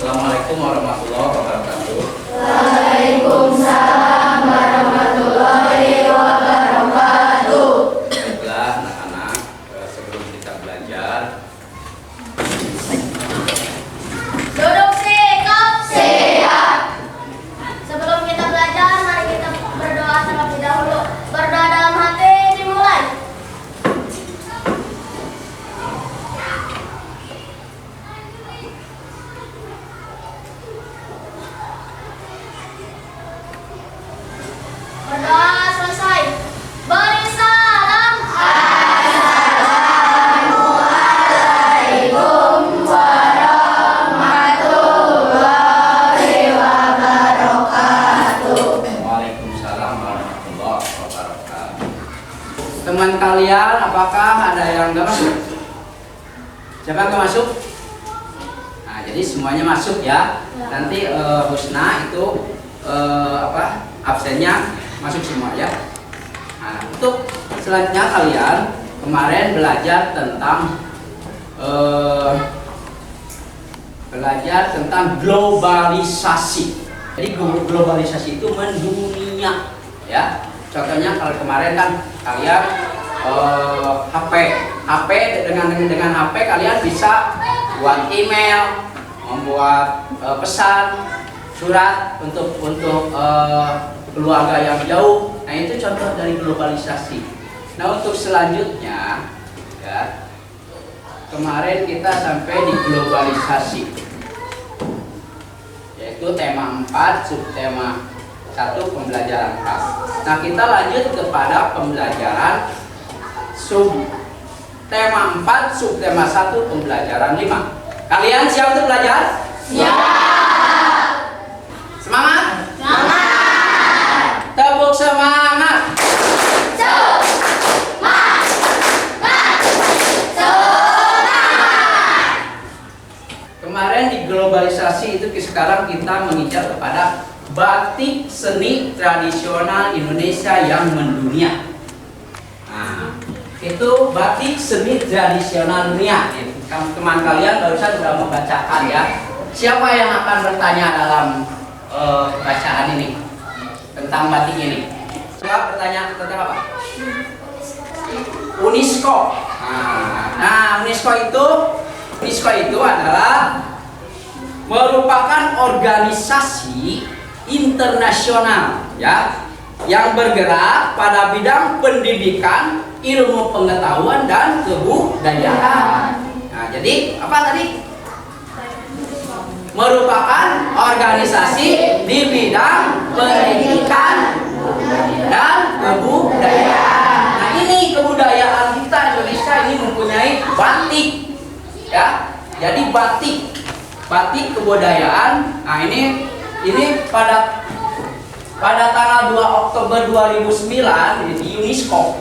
Assalamualaikum warahmatullahi wabarakatuh. Waalaikumsalam warahmatullahi wabarakatuh. Baiklah anak-anak, sebelum kita belajar, Duduk sikap siap. Sebelum kita belajar, mari kita berdoa terlebih dahulu. Berdoa dalam hati dimulai. Berdoa selesai. Beri salam. Assalamualaikum warahmatullahi wabarakatuh. Waalaikumsalam warahmatullahi wabarakatuh. Teman kalian, apakah ada yang nggak masuk? Siapa yang nggak masuk? Nah, jadi semuanya masuk ya. Nanti Husna itu absennya masuk semua ya. Nah, untuk selanjutnya kalian kemarin belajar tentang globalisasi. Jadi globalisasi itu mendunia ya. Contohnya kalau kemarin kan kalian HP dengan HP kalian bisa buat email, membuat pesan, surat untuk keluarga yang jauh. Nah, itu contoh dari globalisasi. Nah, untuk selanjutnya ya, kemarin kita sampai di globalisasi, yaitu tema 4 subtema 1 pembelajaran khas. Nah, kita lanjut kepada pembelajaran subtema 4 subtema 1 pembelajaran 5. Kalian siap untuk belajar? Siap. Semangat? Semangat. Tepuk semangat. Kemarin di globalisasi itu sekarang kita mengincar kepada batik seni tradisional Indonesia yang mendunia. Nah, itu batik seni tradisional dunia. Teman kalian barusan sudah membacakan ya. Siapa yang akan bertanya dalam bacaan ini tentang batik ini? Siapa bertanya tentang apa? UNESCO. Nah, UNESCO itu adalah merupakan organisasi internasional ya yang bergerak pada bidang pendidikan, ilmu pengetahuan dan kebudayaan. Nah, jadi apa tadi? Merupakan organisasi di bidang pendidikan dan kebudayaan. Nah, ini kebudayaan kita Indonesia ini mempunyai batik ya. Jadi batik kebudayaan. Nah, ini pada tanggal 2 Oktober 2009 di UNESCO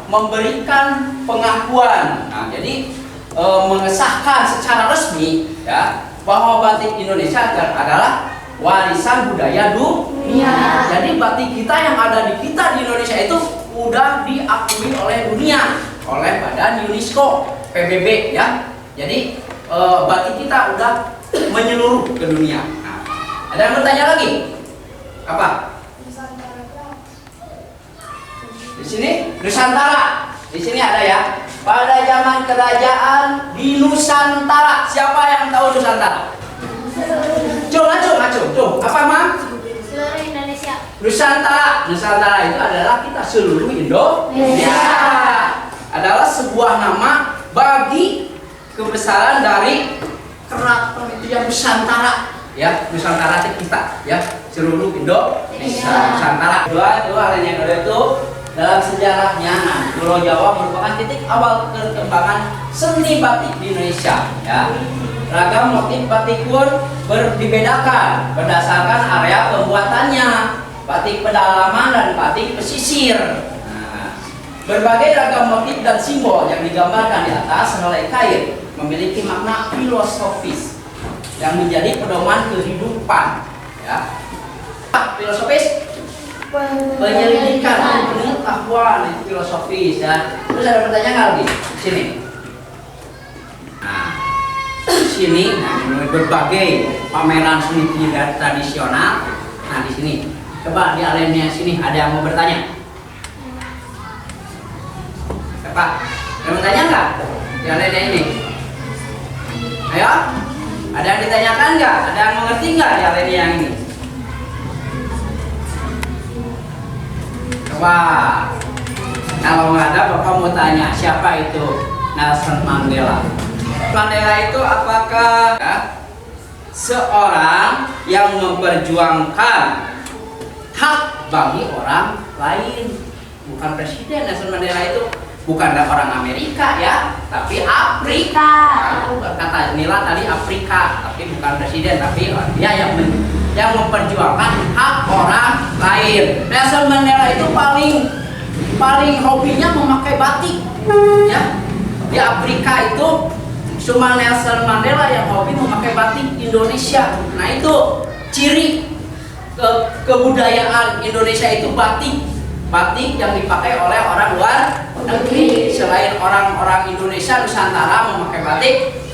memberikan pengakuan. Nah, jadi mengesahkan secara resmi ya bahwa batik Indonesia adalah warisan budaya dunia. Jadi batik kita yang ada di Indonesia itu sudah diakui oleh dunia, oleh Badan UNESCO PBB ya. Jadi batik kita udah menyeluruh ke dunia. Nah, ada yang bertanya lagi? Apa? Di sini Nusantara. Di sini ada ya. Pada zaman kerajaan di Nusantara. Siapa yang tahu Nusantara? Cung. Apa, Mam? Seluruh Indonesia. Nusantara itu adalah kita seluruh Indonesia. Adalah sebuah nama bagi kebesaran dari keraton itu yang Nusantara. Ya, Nusantara itu kita ya, seluruh Indonesia. Nusantara. Dua lainnya itu dalam sejarahnya, Pulau Jawa merupakan titik awal perkembangan seni batik di Indonesia ya. Ragam motif batik pun dibedakan berdasarkan area pembuatannya, batik pedalaman dan batik pesisir. Nah, berbagai ragam motif dan simbol yang digambarkan di atas helai kain memiliki makna filosofis yang menjadi pedoman kehidupan ya. Filosofis penyelidikan, pengetahuan itu filosofis ya. Terus ada pertanyaan nggak lagi? Sini. Nah, sini, nah, berbagai pameran seni tradisional. Nah, di sini, coba di arenanya sini ada yang mau bertanya? Siapa? Ada yang bertanya nggak? Di arena ini? Ayo, ada yang ditanyakan nggak? Ada yang mengerti nggak di arena yang ini? Coba. Kalau nggak ada, Bapak mau tanya siapa itu Nelson Mandela? Mandela itu apakah seorang yang memperjuangkan hak bagi orang lain? Bukan presiden. Nelson Mandela itu bukan orang Amerika ya, tapi Afrika. Kata Nila tadi Afrika, tapi bukan presiden, tapi dia yang memperjuangkan hak orang lain. Nelson Mandela itu paling hobinya memakai batik ya. Di Afrika itu cuma Nelson Mandela yang hobi memakai batik Indonesia. Nah, itu ciri kebudayaan Indonesia itu batik yang dipakai oleh orang luar negeri. Selain orang-orang Indonesia Nusantara memakai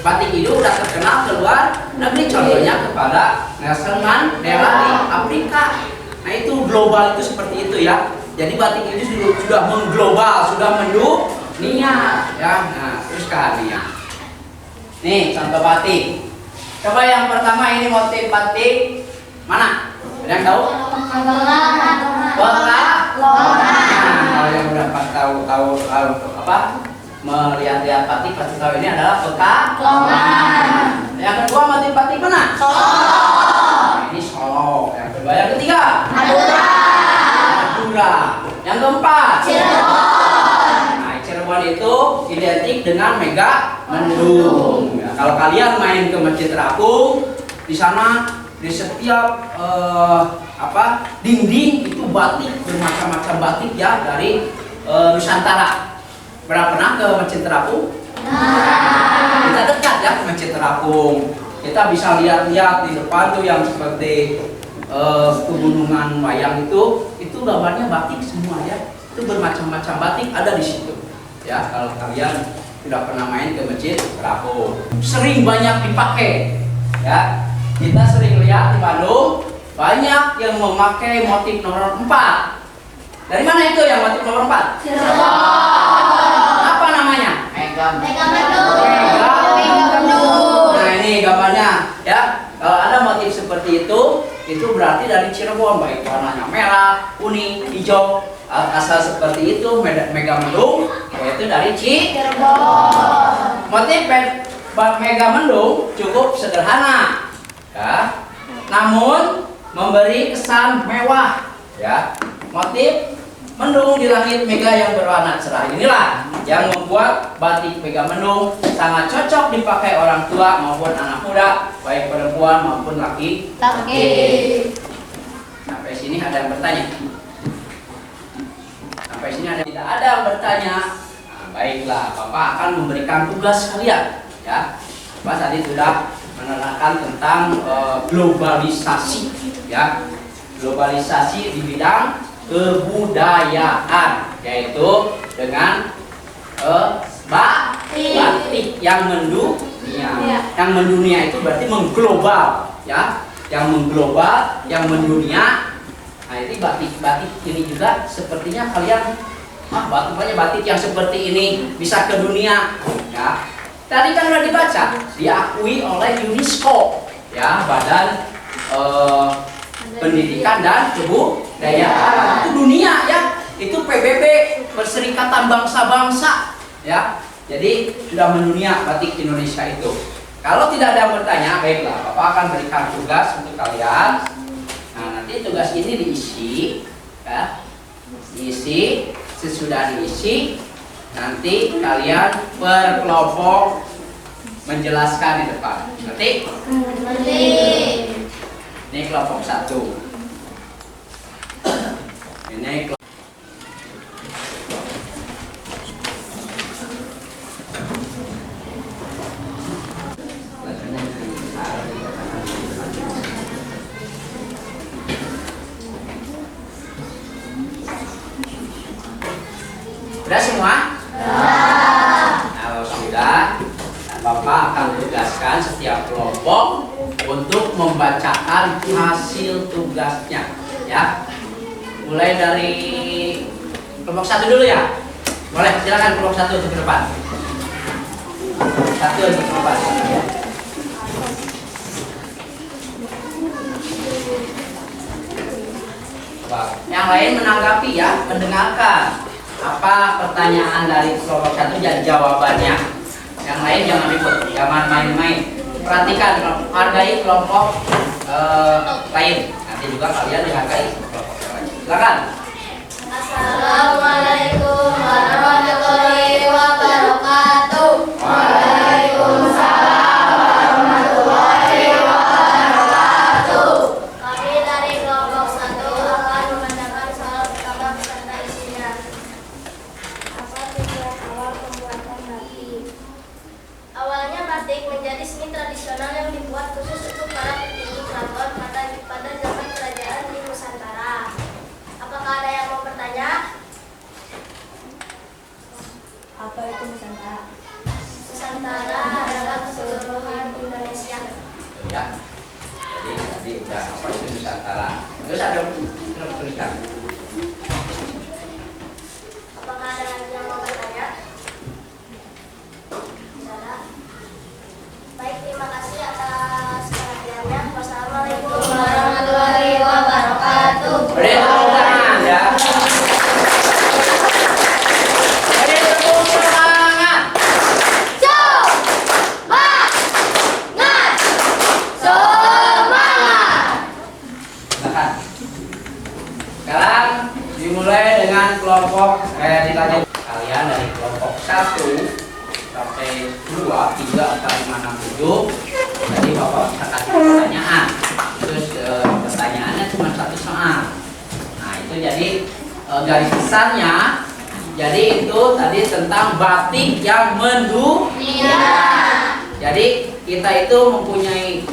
batik itu udah terkenal ke luar negeri. Contohnya kepada Nelson Mandela di Afrika. Nah, itu global itu seperti itu ya. Jadi batik ini sudah mengglobal, sudah mendunia ya. Nah, terus kalian. Nih contoh batik. Coba yang pertama ini motif batik mana? Ada yang tahu? Pekalongan. Nah, kalau yang udah tahu apa? Melihat-lihat batik pasti tahu ini adalah Pekalongan. Yang kedua motif batik mana? Solo. Nah, ini Solo. Yang kedua, yang ketiga? Madura. Yang keempat? Cirebon. Nah, Cirebon itu identik dengan Megamendung. Ya, kalau kalian main ke Masjid Terapung, di sana di setiap dinding itu batik, bermacam-macam batik ya dari Nusantara. Pernah ke Masjid Terapung? Kita dekat ya ke Masjid Terapung. Kita bisa lihat-lihat di depan tuh yang seperti pegunungan wayang itu gambarnya batik semua ya. Itu bermacam-macam batik ada di situ. Ya, kalau kalian sudah pernah main ke Masjid Terapung, sering banyak dipakai. Ya, kita sering lihat di Bandung banyak yang memakai motif nomor 4. Dari mana itu yang motif nomor 4? Cirebon. Apa namanya? Megamendung. Nah, ini gambarnya ya. Kalau ada motif seperti itu berarti dari Cirebon, baik warnanya merah, kuning, hijau, asal seperti itu Megamendung, yaitu dari Cirebon. Motif Megamendung cukup sederhana, ya, namun memberi kesan mewah, ya. Motif mendung di langit mega yang berwarna cerah inilah yang membuat batik Megamendung sangat cocok dipakai orang tua maupun anak muda, baik perempuan maupun laki-laki. Sampai sini ada yang bertanya? Sampai sini tidak ada yang bertanya? Nah, baiklah, Bapak akan memberikan tugas kalian. Ya, Bapak tadi sudah menerangkan tentang globalisasi, ya, globalisasi di bidang kebudayaan, yaitu dengan batik yang mendunia. Yang mendunia itu berarti mengglobal, ya, yang mengglobal, yang mendunia. Nah, ini batik ini juga sepertinya kalian batik yang seperti ini bisa ke dunia, ya. Tadi kan sudah dibaca, diakui oleh UNESCO, ya, Badan Pendidikan dan Kebudayaan itu dunia ya, itu PBB, Perserikatan Bangsa-Bangsa ya. Jadi sudah mendunia batik Indonesia itu. Kalau tidak ada yang bertanya, baiklah, Bapak akan berikan tugas untuk kalian. Nah, nanti tugas ini diisi, ya, diisi. Sesudah diisi, nanti kalian berkelompok menjelaskan di depan. Ngerti? Ngerti. Ini kelompok 1. Ini kelompok sudah semua? Kalau sudah, Bapak akan tugaskan setiap membacakan hasil tugasnya, ya. Mulai dari kelompok 1 dulu ya. Boleh, silakan kelompok 1 untuk ke depan. 1 untuk ke depan. Yang lain menanggapi ya, mendengarkan apa pertanyaan dari kelompok 1 dan jawabannya. Yang lain jangan ikut, jangan main-main. Perhatikan, hargai kelompok lain. Nanti juga kalian dihargai kelompok yang lain. Silakan. Assalamualaikum warahmatullahi wabarakatuh. Waalaikumsalam warahmatullahi wabarakatuh. Kami dari kelompok 1 akan membacakan soal pertama beserta isinya. Apa tujuan awal pembuatan batik? Awalnya batik menjadi seni tradisional yang dibuat khusus untuk para petinggi keraton pada zaman kerajaan di Nusantara. Apakah ada yang mau bertanya? Apa itu Nusantara? Nusantara adalah keseluruhan Indonesia. Ya. Jadi udah apa itu Nusantara. Terus ada tulisan. Apakah ada lagi yang mau bertanya? Tidak ada. Baik, terima kasih atas perhatiannya. Wassalamualaikum warahmatullahi wabarakatuh. Beri tepuk tangan ya. Beri tepuk semangat. Silakan. Sekarang dimulai dengan kelompok ditanya kalian dari kelompok 1 sampai 2, 3, 4, 5, 6, 7. Jadi Bapak bisa kasih pertanyaan. Terus pertanyaannya cuma 1 soal. Nah, itu jadi garis besarnya. Jadi itu tadi tentang batik yang mendunia. Jadi kita itu mempunyai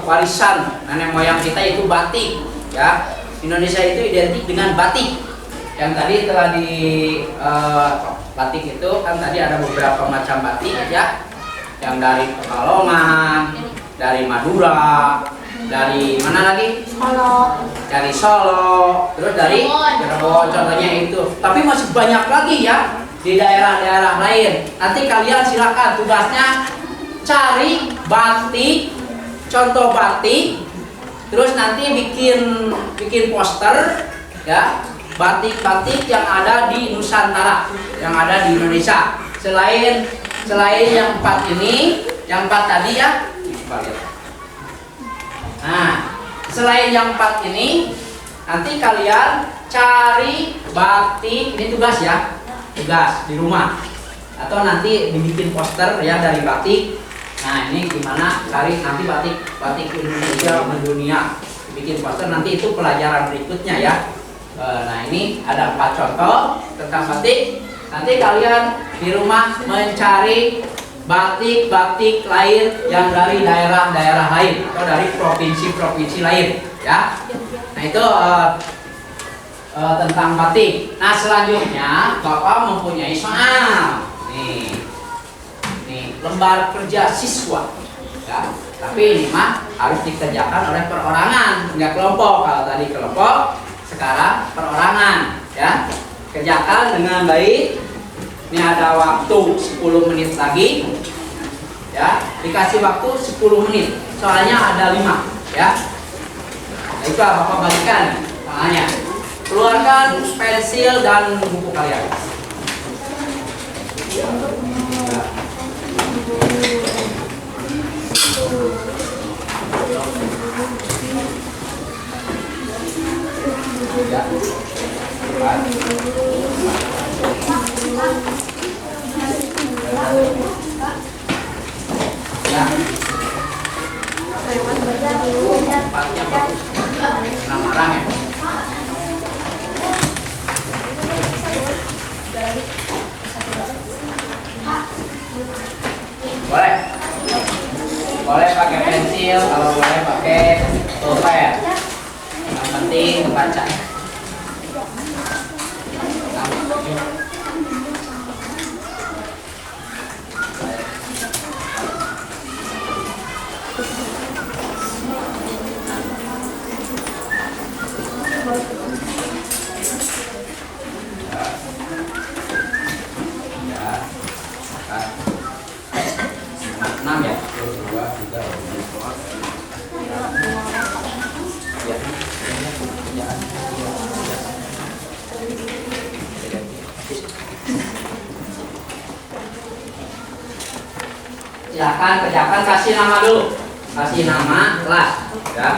warisan nenek moyang kita itu batik, ya. Indonesia itu identik dengan batik. Yang tadi telah di batik itu kan tadi ada beberapa macam batik ya. Yang dari Pekalongan, dari Madura, dari mana lagi? Solo. Dari Solo, terus dari Cirebon contohnya itu. Tapi masih banyak lagi ya di daerah-daerah lain. Nanti kalian silakan tugasnya cari batik, contoh batik, terus nanti bikin poster ya, batik-batik yang ada di Nusantara, yang ada di Indonesia. Selain yang 4 ini, yang 4 tadi ya. Coba lihat. Nah, selain yang 4 ini, nanti kalian cari batik, ini tugas ya, tugas di rumah. Atau nanti dibikin poster ya dari batik. Nah, ini gimana cari nanti batik Indonesia mendunia. Bikin poster nanti itu pelajaran berikutnya ya. Nah, ini ada 4 contoh tentang batik. Nanti kalian di rumah mencari batik-batik lain yang dari daerah-daerah lain atau dari provinsi-provinsi lain ya. Nah, itu tentang batik. Nah, selanjutnya Bapak mempunyai soal. Nih, lembar kerja siswa ya. Tapi ini mah harus dikerjakan oleh perorangan, enggak kelompok. Kalau tadi kelompok, sekarang perorangan ya. Kerjakan dengan baik. Ini ada waktu 10 menit lagi ya. Dikasih waktu 10 menit. Soalnya ada 5 ya. Nah, itu Bapak balikan tangannya. Keluarkan pensil dan buku kalian. Ya. Tempatnya bagus. Nama orang ya. Boleh. Boleh pakai pensil, kalau boleh pakai pulpen. Yang penting baca. silakan kerjakan, kasih nama dulu, kasih nama kelas ya.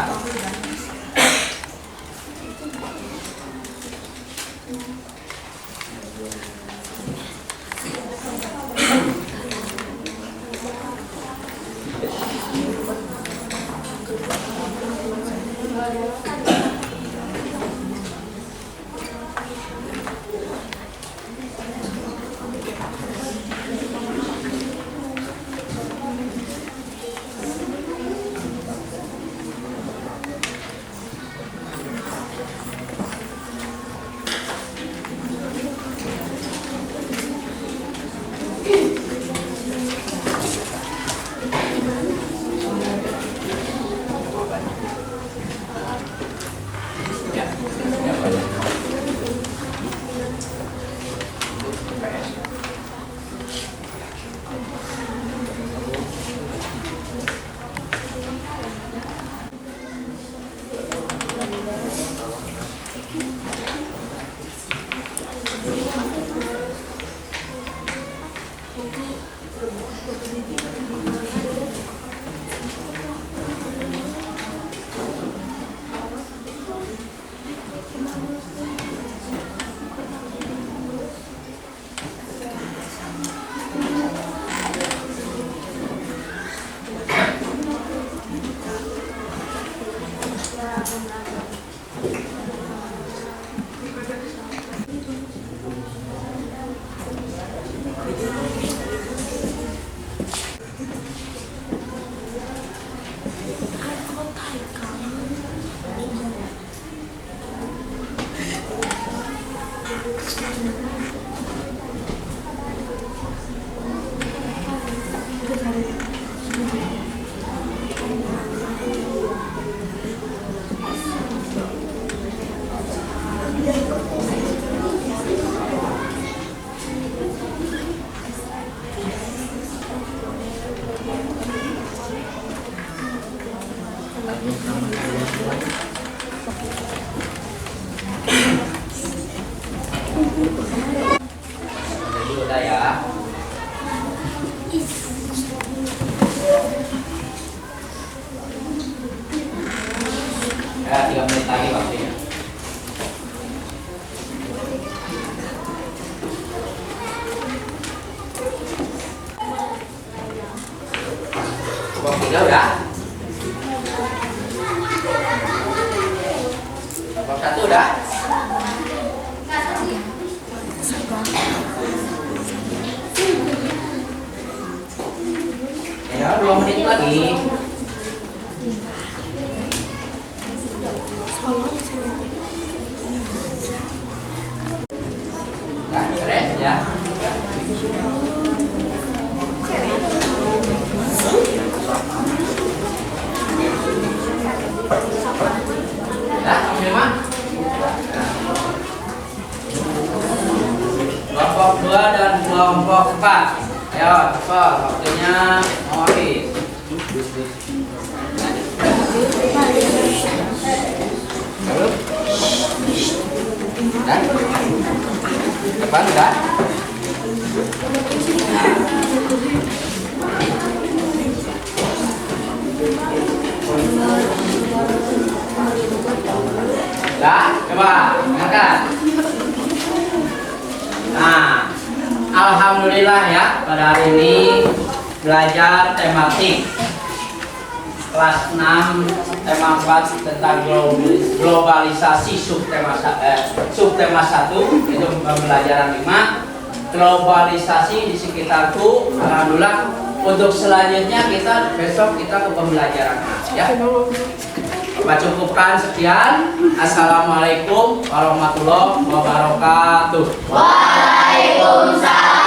Jadi udah ya. Ya, 3 menit lagi waktunya. Kelompok 3 udah. Kelompok 1 udah. Ya, 2 menit lagi. Nah, keren ya. Nah, memang kelompok 2 dan kelompok 4. Ayo, cepat waktunya mau habis. Dan depan udah. Dah, coba angkat. Nah, alhamdulillah ya, pada hari ini belajar tematik kelas 6 tema 4 tentang globalisasi subtema 1 itu pembelajaran 5 globalisasi di sekitarku. Alhamdulillah, untuk selanjutnya besok kita ke pembelajaran ya. Bapak cukupkan sekian. Assalamualaikum warahmatullahi wabarakatuh. Waalaikumsalam.